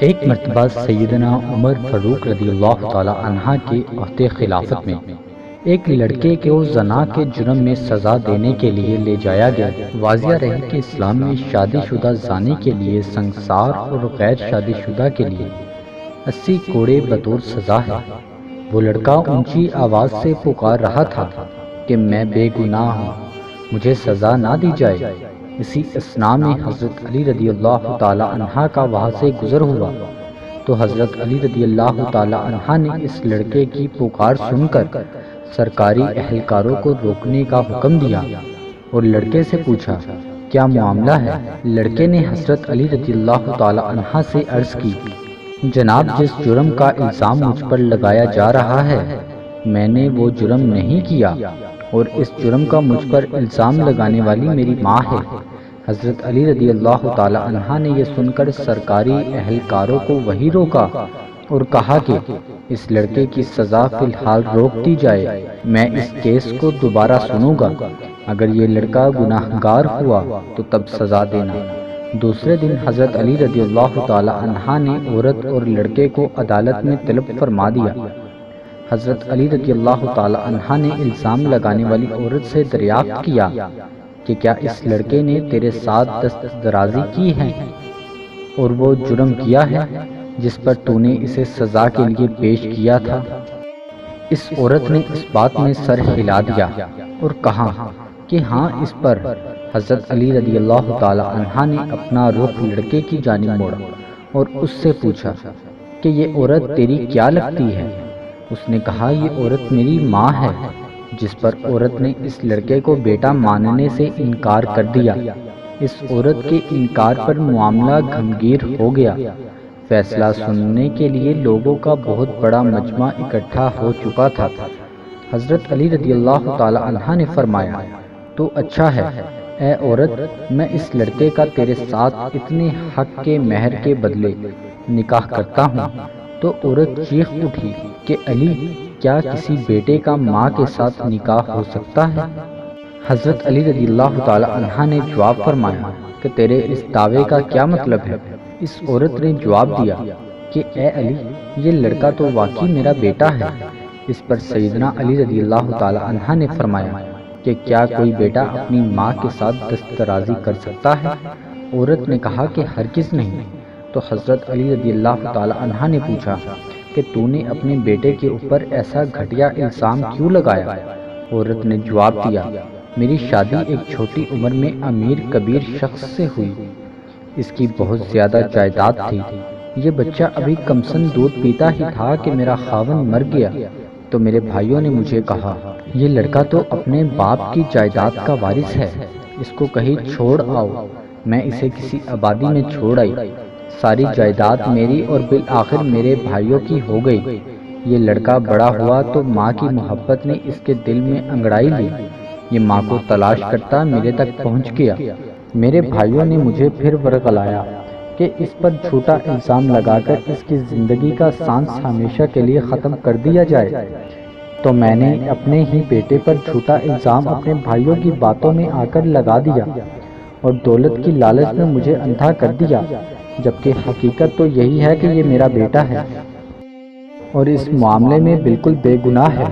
ایک مرتبہ سیدنا عمر فاروق رضی اللہ تعالی عنہ کے عہد خلافت میں ایک لڑکے کو زنا کے جرم میں سزا دینے کے لیے لے جایا گیا۔ واضح رہے کہ اسلام میں شادی شدہ زانی کے لیے سنگسار اور غیر شادی شدہ کے لیے 80 کوڑے بطور سزا ہے۔ وہ لڑکا اونچی آواز سے پکار رہا تھا کہ میں بے گناہ ہوں، مجھے سزا نہ دی جائے۔ اسی اثناء میں حضرت علی رضی اللہ تعالی عنہ کا وہاں سے گزر ہوا تو حضرت علی رضی اللہ تعالی عنہ نے اس لڑکے کی پکار سن کر سرکاری اہلکاروں کو روکنے کا حکم دیا اور لڑکے سے پوچھا کیا معاملہ ہے۔ لڑکے نے حضرت علی رضی اللہ تعالی عنہ سے عرض کی، جناب جس جرم کا الزام مجھ پر لگایا جا رہا ہے میں نے وہ جرم نہیں کیا اور اس جرم کا مجھ پر الزام لگانے والی میری ماں ہے۔ حضرت علی رضی اللہ تعالی عنہ نے یہ سن کر سرکاری اہلکاروں کو وہیں روکا اور کہا کہ اس لڑکے کی سزا فی الحال روک دی جائے، میں اس کیس کو دوبارہ سنوں گا، اگر یہ لڑکا گناہگار ہوا تو تب سزا دینا۔ دوسرے دن حضرت علی رضی اللہ تعالی عنہ نے عورت اور لڑکے کو عدالت میں طلب فرما دیا۔ حضرت علی رضی اللہ تعالی عنہ نے الزام لگانے والی عورت سے دریافت کیا کہ کیا اس لڑکے نے تیرے ساتھ دست درازی کی ہے اور وہ جرم کیا ہے جس پر تو نے اسے سزا کے لیے پیش کیا تھا؟ اس عورت نے اس بات میں سر ہلا دیا اور کہا کہ ہاں اس پر۔ حضرت علی رضی اللہ تعالی عنہ نے اپنا رخ لڑکے کی جانب موڑا اور اس سے پوچھا کہ یہ عورت تیری کیا لگتی ہے؟ اس نے کہا یہ عورت میری ماں ہے، جس پر عورت نے اس لڑکے کو بیٹا ماننے سے انکار کر دیا۔ اس عورت کے انکار پر معاملہ گھمگیر ہو گیا۔ فیصلہ سننے کے لیے لوگوں کا بہت بڑا مجمع اکٹھا ہو چکا تھا۔ حضرت علی رضی اللہ تعالی عنہ نے فرمایا تو اچھا ہے اے عورت، میں اس لڑکے کا تیرے ساتھ اتنے حق کے مہر کے بدلے نکاح کرتا ہوں۔ تو عورت چیخ اٹھی کہ علی، کیا کسی بیٹے کا ماں کے ساتھ نکاح ہو سکتا ہے؟ حضرت علی رضی اللہ تعالی عنہ نے جواب فرمایا کہ تیرے اس دعوے کا کیا مطلب ہے؟ اس عورت نے جواب دیا کہ اے علی، یہ لڑکا تو واقعی میرا بیٹا ہے۔ اس پر سیدنا علی رضی اللہ تعالی عنہ نے فرمایا کہ کیا کوئی بیٹا اپنی ماں کے ساتھ دست درازی کر سکتا ہے؟ عورت نے کہا کہ ہرگز نہیں۔ تو حضرت علی رضی اللہ تعالی عنہ نے پوچھا کہ تو نے اپنے بیٹے کے اوپر ایسا گھٹیا الزام کیوں لگایا؟ عورت نے جواب دیا، میری شادی ایک چھوٹی عمر میں امیر کبیر شخص سے ہوئی، اس کی بہت زیادہ جائیداد تھی، یہ بچہ ابھی کمسن دودھ پیتا ہی تھا کہ میرا خاوند مر گیا تو میرے بھائیوں نے مجھے کہا یہ لڑکا تو اپنے باپ کی جائیداد کا وارث ہے، اس کو کہیں چھوڑ آؤ۔ میں اسے کسی آبادی میں چھوڑ آئی، ساری جائیداد میری اور بالآخر میرے بھائیوں کی ہو گئی۔ یہ لڑکا بڑا ہوا تو ماں کی محبت نے اس کے دل میں انگڑائی لی، یہ ماں کو تلاش کرتا میرے تک پہنچ گیا۔ میرے بھائیوں نے مجھے پھر ورغلایا کہ اس پر جھوٹا الزام لگا کر اس کی زندگی کا سانس ہمیشہ کے لیے ختم کر دیا جائے، تو میں نے اپنے ہی بیٹے پر جھوٹا الزام اپنے بھائیوں کی باتوں میں آ کر لگا دیا اور دولت کی لالچ میں مجھے اندھا کر دیا، جبکہ حقیقت تو یہی ہے کہ یہ میرا بیٹا ہے اور اس معاملے میں بالکل بے گناہ ہے۔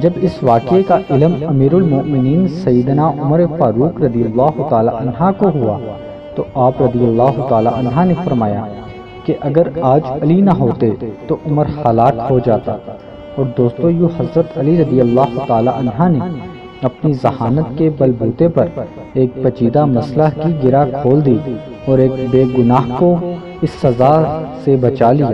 جب اس واقعے کا علم امیر المؤمنین سیدنا عمر فاروق رضی اللہ تعالی عنہ کو ہوا تو آپ رضی اللہ تعالی عنہ نے فرمایا کہ اگر آج علی نہ ہوتے تو عمر ہلاک ہو جاتا۔ اور دوستو، یوں حضرت علی رضی اللہ تعالی عنہ نے اپنی ذہانت کے بلبوتے پر ایک پیچیدہ مسئلہ کی گرہ کھول دی اور ایک بے گناہ کو اس سزا سے بچا لیا۔